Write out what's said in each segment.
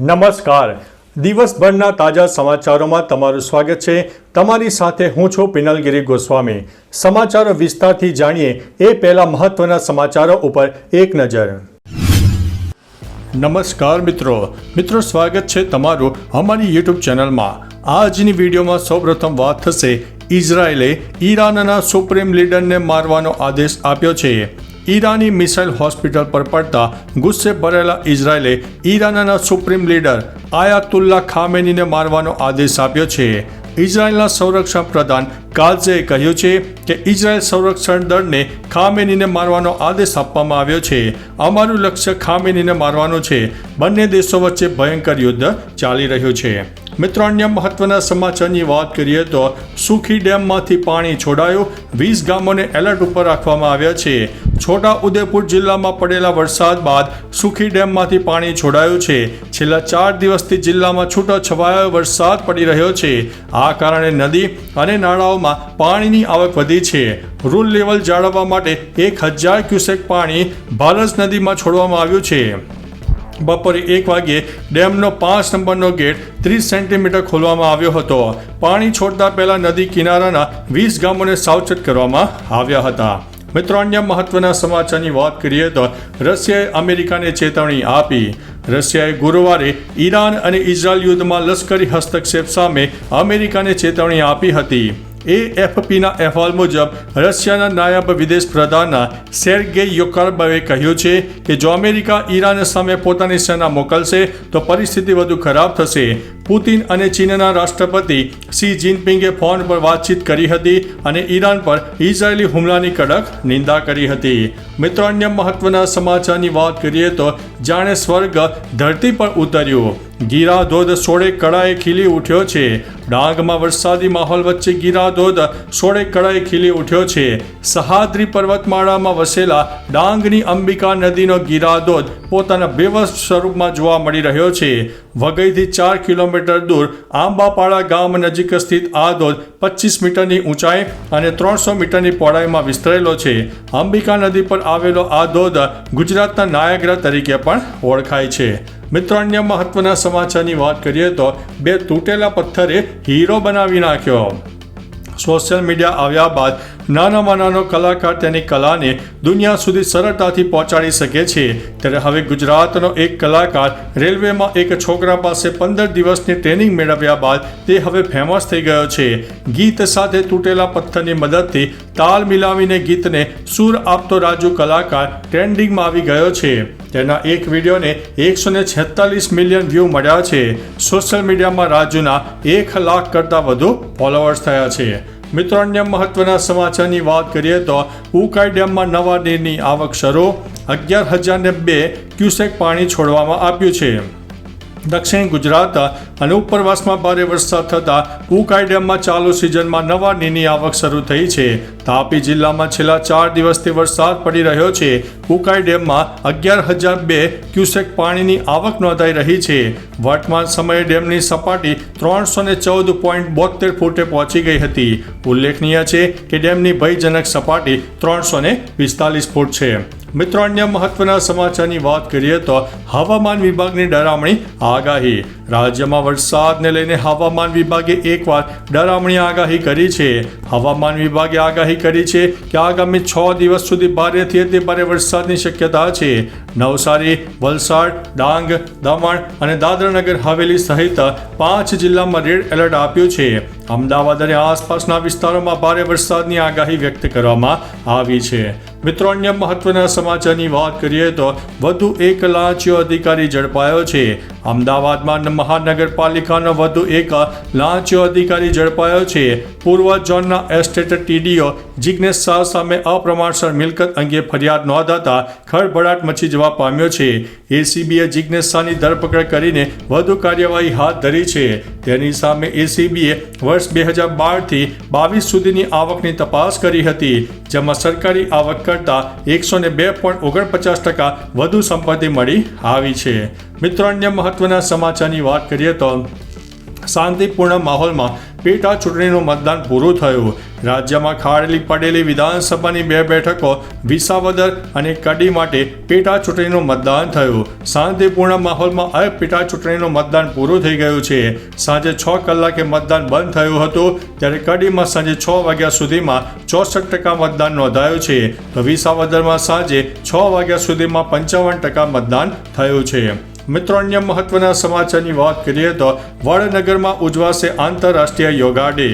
નમસ્કાર. દિવસભરના તાજા સમાચારોમાં તમારું સ્વાગત છે. તમારી સાથે હું છું પિનલગીરી ગોસ્વામી. સમાચારો વિસ્તારથી જાણીએ એ પહેલા મહત્વના સમાચારો ઉપર એક નજર. નમસ્કાર મિત્રો સ્વાગત છે તમારું અમારી યુટ્યુબ ચેનલમાં. આજની વિડીયોમાં સૌપ્રથમ વાત થશે ઇઝરાયેલે ઈરાનના સુપ્રીમ લીડરને મારવાનો આદેશ આપ્યો છે. ઈરાની મિસાઇલ હોસ્પિટલ પર પડતા ગુસ્સે ભરેલા ઇઝરાયેલે ઈરાનના સુપ્રીમ લીડર આયાતુલ્લા ખામેનીને મારવાનો આદેશ આપ્યો છે. ઇઝરાયેલના સંરક્ષણ પ્રધાન કાઝે કહ્યું છે કે ઇઝરાયેલ સંરક્ષણ દળને ખામેનીને મારવાનો આદેશ આપવામાં આવ્યો છે. અમારું લક્ષ્ય ખામેનીને મારવાનું છે. બંને દેશો વચ્ચે ભયંકર યુદ્ધ ચાલી રહ્યું છે. મિત્રો, અન્ય મહત્વના સમાચારની વાત કરીએ તો સુખી ડેમમાંથી પાણી છોડાયું. 20 ગામોને એલર્ટ ઉપર રાખવામાં આવ્યા છે. છોટા ઉદેપુર જિલ્લામાં પડેલા વરસાદ બાદ સુખી ડેમમાંથી પાણી છોડાયું છે. છેલ્લા 4 દિવસથી જિલ્લામાં છૂટો છવાયો વરસાદ પડી રહ્યો છે. આ કારણે નદી અને નાળાઓમાં પાણીની આવક વધી છે. રૂલ લેવલ જાળવવા માટે 1000 ક્યુસેક પાણી ભારત નદીમાં છોડવામાં આવ્યું છે. બપોરે 1 વાગ્યે ડેમનો 5 નંબરનો ગેટ 30 સેન્ટીમીટર ખોલવામાં આવ્યો હતો. પાણી છોડતા પહેલા નદી કિનારાના 20 ગામોને સાવચેત કરવામાં આવ્યા હતા. મિત્રો, અન્ય મહત્વના સમાચારની વાત કરીએ તો રશિયાએ અમેરિકાને ચેતવણી આપી. રશિયાએ ગુરુવારે ઈરાન અને ઇઝરાયલ યુદ્ધમાં લશ્કરી હસ્તક્ષેપ સામે અમેરિકાને ચેતવણી આપી હતી. AFPના અહેવાલ મુજબ રશિયાના નાયબ વિદેશ પ્રધાન સેર્ગેઈ યોર્કોવે કહ્યું છે કે જો અમેરિકા ઈરાન સામે પોતાની સેના મોકલશે તો પરિસ્થિતિ વધુ ખરાબ થશે. પુતિન અને ચીનના રાષ્ટ્રપતિ શી જિનપિંગે ફોન પર વાતચીત કરી હતી અને ઈરાન પર ઇઝરાયેલી હુમલાની કડક નિંદા કરી હતી. મિત્રો, અન્ય મહત્વના સમાચારની વાત કરીએ તો જાણે સ્વર્ગ ધરતી પર ઉતર્યું. ગીરા ધોધ 16 કળાએ ખીલી ઉઠ્યો છે. ડાંગમાં વરસાદી માહોલ વચ્ચે ગીરા ધોધ 16 કળાએ ખીલી ઉઠ્યો છે. સહ્યાદ્રી પર્વતમાળામાં વસેલા ડાંગની અંબિકા નદીનો ગીરા ધોધ પોતાના બેવસ સ્વરૂપમાં જોવા મળી રહ્યો છે. વઘઈથી 4 કિલોમીટર દૂર આંબાપાડા ગામ નજીક સ્થિત આ ધોધ 25 મીટરની ઊંચાઈ અને 300 મીટરની પહોળાઈમાં વિસ્તરેલો છે. અંબિકા નદી પર આવેલો આ ધોધ ગુજરાતના નાયગ્રા તરીકે પણ ઓળખાય છે. મિત્રો, અન્ય મહત્વના સમાચારની વાત કરીએ તો 2 તૂટેલા પથ્થરે હીરો બનાવી નાખ્યો. સોશિયલ મીડિયા આવ્યા બાદ નાનામાં નાનો કલાકાર તેની કલાને દુનિયા સુધી સરળતાથી પહોંચાડી શકે છે. ત્યારે હવે ગુજરાતનો એક કલાકાર રેલવેમાં એક છોકરા પાસે 15 દિવસની ટ્રેનિંગ મેળવ્યા બાદ તે હવે ફેમસ થઈ ગયો છે. ગીત સાથે તૂટેલા પથ્થરની મદદથી તાલ મિલાવીને ગીતને સૂર આપતો રાજુ કલાકાર ટ્રેન્ડિંગમાં આવી ગયો છે. તેના એક વિડીયોને 146 મિલિયન વ્યૂ મળ્યા છે. સોશિયલ મીડિયામાં રાજુના 1 લાખ કરતાં વધુ ફોલોઅર્સ થયા છે. મિત્રો, અન્ય મહત્વના સમાચારની વાત કરીએ તો ઉકાઈ ડેમમાં નવા નીરની આવક શરૂ. 11,002 ક્યુસેક પાણી છોડવામાં આવ્યું છે. દક્ષિણ ગુજરાત અને ઉપરવાસમાં ભારે વરસાદ થતાં ઉકાઈ ડેમમાં ચાલુ સિઝનમાં નવા નીરની આવક શરૂ થઈ છે. તાપી જિલ્લામાં છેલ્લા 4 દિવસથી વરસાદ પડી રહ્યો છે. ઉકાઈ ડેમમાં 11,002 ક્યુસેક પાણીની આવક નોંધાઈ રહી છે. વર્તમાન સમયે ડેમની સપાટી 314.72 ફૂટે પહોંચી ગઈ હતી. ઉલ્લેખનીય છે કે ડેમની ભયજનક સપાટી 345 ફૂટ છે. મિત્રો, અન્ય મહત્વના સમાચારની વાત કરીએ તો હવામાન વિભાગની ડરામણી આગાહી. રાજ્યમાં વરસાદને લઈને હવામાન વિભાગે એકવાર ડરામણી આગાહી કરી છે. હવામાન વિભાગે આગાહી કરી છે કે આગામી 6 દિવસ સુધી ભારેથી અતિ ભારે વરસાદની શક્યતા છે. નવસારી, વલસાડ, ડાંગ, દમણ અને દાદરાનગર હવેલી સહિત 5 જિલ્લામાં રેડ એલર્ટ આપ્યું છે. અમદાવાદ અને આસપાસના વિસ્તારોમાં ભારે વરસાદની આગાહી વ્યક્ત કરવામાં આવી છે. મિત્રો, અન્ય મહત્વના સમાચારની વાત કરીએ તો વધુ એક લાંચિયો અધિકારી ઝડપાયો છે. અમદાવાદમાં મહાનગરપાલિકાનો વધુ એક લાંચિયો અધિકારી ઝડપાયો છે. પૂર્વ ઝોનના એસ્ટેટ TDO જિગ્નેશ શાહ સામે અપ્રમાણસર મિલકત અંગે ફરિયાદ નોંધાતા ખળભળાટ મચી જવા પામ્યો છે. ACBએ જિગ્નેશ શાહની ધરપકડ કરીને વધુ કાર્યવાહી હાથ ધરી છે. તેની સામે ACBએ વર્ષ 2012 થી 22 સુધીની આવકની તપાસ કરી હતી, જેમાં સરકારી આવક કરતાં 102.49% વધુ સંપત્તિ મળી આવી છે. મિત્રો, અન્ય મહત્વના સમાચારની વાત કરીએ તો શાંતિપૂર્ણ માહોલમાં પેટા ચૂંટણીનું મતદાન પૂરું થયું. રાજ્યમાં ખાલી પડેલી વિધાનસભાની 2 બેઠકો વિસાવદર અને કડી માટે પેટા ચૂંટણીનું મતદાન થયું. શાંતિપૂર્ણ માહોલમાં આ પેટા ચૂંટણીનું મતદાન પૂરું થઈ ગયું છે. સાંજે 6 કલાકે મતદાન બંધ થયું હતું, ત્યારે કડીમાં સાંજે 6 વાગ્યા સુધીમાં 64% મતદાન નોંધાયું છે, તો વિસાવદરમાં સાંજે 6 વાગ્યા સુધીમાં 55% મતદાન થયું છે. મિત્રો, અન્ય મહત્વના સમાચારની વાત કરીએ તો વડનગરમાં ઉજવાશે આંતરરાષ્ટ્રીય યોગા ડે.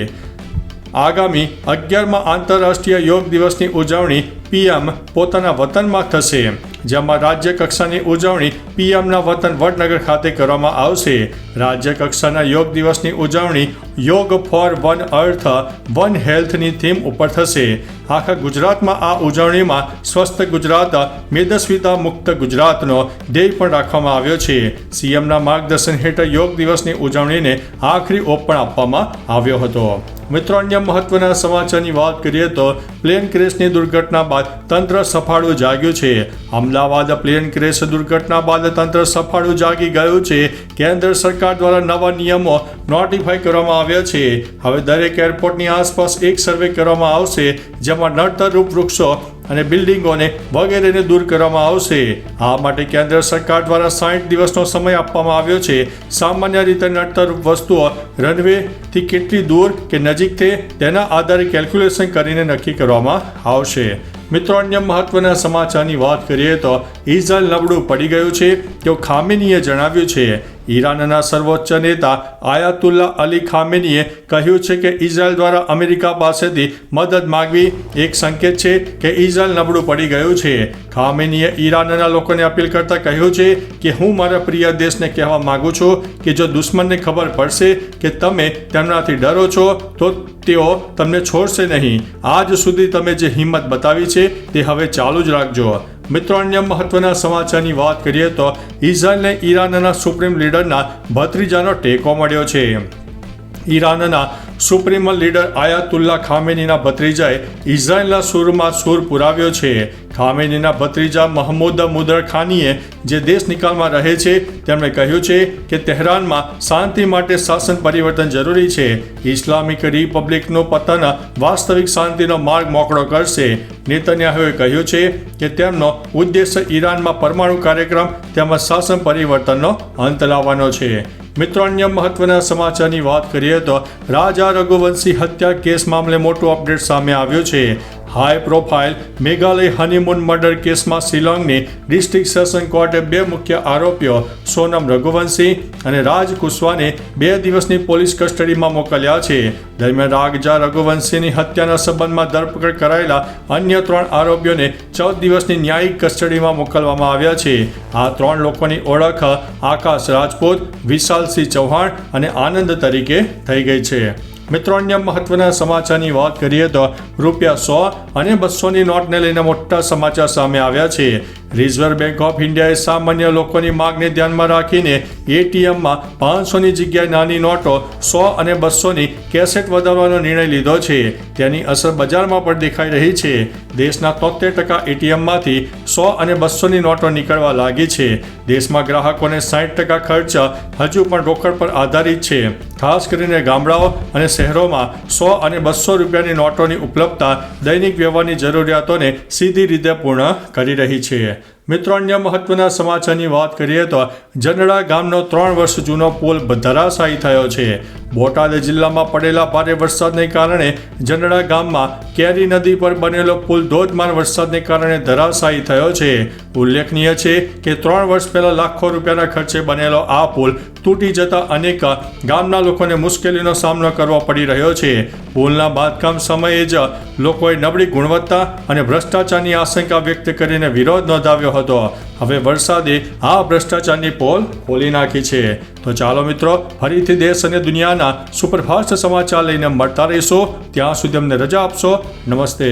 આગામી 11મા આંતરરાષ્ટ્રીય યોગ દિવસની ઉજવણી પીએમ પોતાના વતનમાં થશે, જેમાં રાજ્ય કક્ષાની ઉજવણી પીએમના વતન વડનગર ખાતે કરવામાં આવશે. રાજ્ય કક્ષાના યોગ દિવસની ઉજવણી યોગ ફોર વન અર્થ વન હેલ્થની થીમ ઉપર થશે. આખા ગુજરાતમાં આ ઉજવણીમાં સ્વસ્થ ગુજરાત, મેદસ્વીતા મુક્ત ગુજરાતનો ધ્યેય પણ રાખવામાં આવ્યો છે. સીએમના માર્ગદર્શન હેઠળ યોગ દિવસની ઉજવણીને આખરી ઓપ પણ આપવામાં આવ્યો હતો. મિત્રો, અન્ય મહત્વના સમાચારની વાત કરીએ તો પ્લેન ક્રેશની દુર્ઘટના બાદ તંત્ર સફાળું જાગ્યું છે. અમદાવાદ પ્લેન ક્રેશ દુર્ઘટના બાદ તંત્ર સફાળું જાગી ગયું છે. કેન્દ્ર સરકાર દ્વારા નવા નિયમો નોટિફાઈ કરવામાં આવ્યા છે. હવે દરેક એરપોર્ટની આસપાસ એક સર્વે કરવામાં આવશે, જેમાં નડતરરૂપ વૃક્ષો અને બિલ્ડિંગોને વગેરેને દૂર કરવામાં આવશે. આ માટે કેન્દ્ર સરકાર દ્વારા 60 દિવસનો સમય આપવામાં આવ્યો છે. સામાન્ય રીતે નડતરરૂપ વસ્તુઓ રનવેથી કેટલી દૂર કે નજીક છે તેના આધારે કેલ્ક્યુલેશન કરીને નક્કી કરવામાં આવશે. મિત્રો, અન્ય મહત્વના સમાચારની વાત કરીએ તો ઇઝરાયલ નબળું પડી ગયું છે તેવું ખામેનીએ જણાવ્યું છે. ઈરાનના સર્વોચ્ચ નેતા આયાતુલ્લા અલી ખામેનીએ કહ્યું છે કે ઇઝરાયલ દ્વારા અમેરિકા પાસેથી મદદ માંગવી એક સંકેત છે કે ઇઝરાયલ નબળું પડી ગયું છે. ખામેનીએ ઈરાનના લોકોને અપીલ કરતા કહ્યું છે કે હું મારા પ્રિય દેશને કહેવા માંગુ છું કે જો દુશ્મનને ખબર પડશે કે તમે તેમનાથી ડરો છો તો તેઓ તમને છોડશે નહીં. આજ સુધી તમે જે હિંમત બતાવી છે તે હવે ચાલુ જ રાખજો. મિત્રો, અન્ય મહત્વના સમાચારની વાત કરીએ તો ઇઝરાયલને ઈરાનના સુપ્રીમ લીડરના ભત્રીજાનો ટેકો મળ્યો છે. ઈરાનના સુપ્રીમ લીડર આયાતુલ્લા ખામેનીના ભત્રીજાએ ઇઝરાયલના સૂરમાં સૂર પુરાવ્યો છે. ખામેનીના ભત્રીજા મહમૂદ મુદર ખાનીએ જે દેશ નિકાલમાં રહે છે તેમણે કહ્યું છે કે તહેરાનમાં શાંતિ માટે શાસન પરિવર્તન જરૂરી છે. ઇસ્લામિક રિપબ્લિકનું પતન વાસ્તવિક શાંતિનો માર્ગ મોકળો કરશે. નેતન્યાહુએ કહ્યું છે કે તેમનો ઉદ્દેશ્ય ઈરાનમાં પરમાણુ કાર્યક્રમ તેમજ શાસન પરિવર્તનનો અંત લાવવાનો છે. મિત્રો, અન્ય મહત્વના સમાચારની વાત કરીએ તો રાજા રઘુવંશી હત્યા કેસ મામલે મોટું અપડેટ સામે આવ્યું છે. High profile Meghalaya honeymoon murder કેસમાં શિલોંગની ડિસ્ટ્રિક્ટ સેશન કોર્ટે 2 મુખ્ય આરોપીઓ સોનમ રઘુવંશી અને રાજ કુશવાને 2 દિવસની પોલીસ કસ્ટડીમાં મોકલ્યા છે. દરમિયાન રાજા રઘુવંશીની હત્યાના સંબંધમાં ધરપકડ કરાયેલા અન્ય 3 આરોપીઓને 14 દિવસની ન્યાયિક કસ્ટડીમાં મોકલવામાં આવ્યા છે. આ 3 લોકોની ઓળખ આકાશ રાજપૂત, વિશાલસિંહ ચૌહાણ અને આનંદ તરીકે થઈ ગઈ છે. મિત્રો, અન્ય મહત્વના સમાચારની વાત કરીએ તો ₹100 અને 200ની નોટને લઈને મોટા સમાચાર સામે આવ્યા છે. રિઝર્વ બેંક ઓફ ઇન્ડિયાએ સામાન્ય લોકોની માંગને ધ્યાનમાં રાખીને એટીએમમાં 500ની જગ્યાએ નાની નોટો 100 અને 200ની કેસેટ વધારવાનો નિર્ણય લીધો છે. તેની અસર બજારમાં પણ દેખાઈ રહી છે. દેશના 73% એટીએમમાંથી 100 અને 200ની નોટો નીકળવા લાગી છે. દેશમાં ગ્રાહકોને 60% ખર્ચ હજુ પણ રોકડ પર આધારિત છે. ખાસ કરીને ગામડાઓ અને શહેરોમાં 100 અને 200 રૂપિયાની નોટોની ઉપલબ્ધતા દૈનિક વ્યવહારની જરૂરિયાતોને સીધી રીતે પૂર્ણ કરી રહી છે. મિત્રો, અન્ય મહત્વના સમાચારની વાત કરીએ તો જનડા ગામનો 3 વર્ષ જૂનો પુલ ધરાશાયી થયો છે. બોટાદ જિલ્લામાં પડેલા ભારે વરસાદને કારણે જનડા ગામમાં કેરી નદી પર બનેલો પુલ ધોધમાર વરસાદને કારણે ધરાશાયી થયો છે. ઉલ્લેખનીય છે કે 3 વર્ષ પહેલા લાખો રૂપિયાના ખર્ચે બનેલો આ પુલ તૂટી જતા અનેક ગામના લોકોને મુશ્કેલીનો સામનો કરવો પડી રહ્યો છે. પુલના બાંધકામ સમયે જ લોકોએ નબળી ગુણવત્તા અને ભ્રષ્ટાચારની આશંકા વ્યક્ત કરીને વિરોધ નોંધાવ્યો હતો. હવે વરસાદે આ ભ્રષ્ટાચારની પોલ ખોલી નાખી છે. તો ચાલો મિત્રો, ફરીથી દેશ અને દુનિયાના સુપરફાસ્ટ સમાચાર લઈને મળતા રહીશું. ત્યાં સુધી અમને રજા આપશો. નમસ્તે.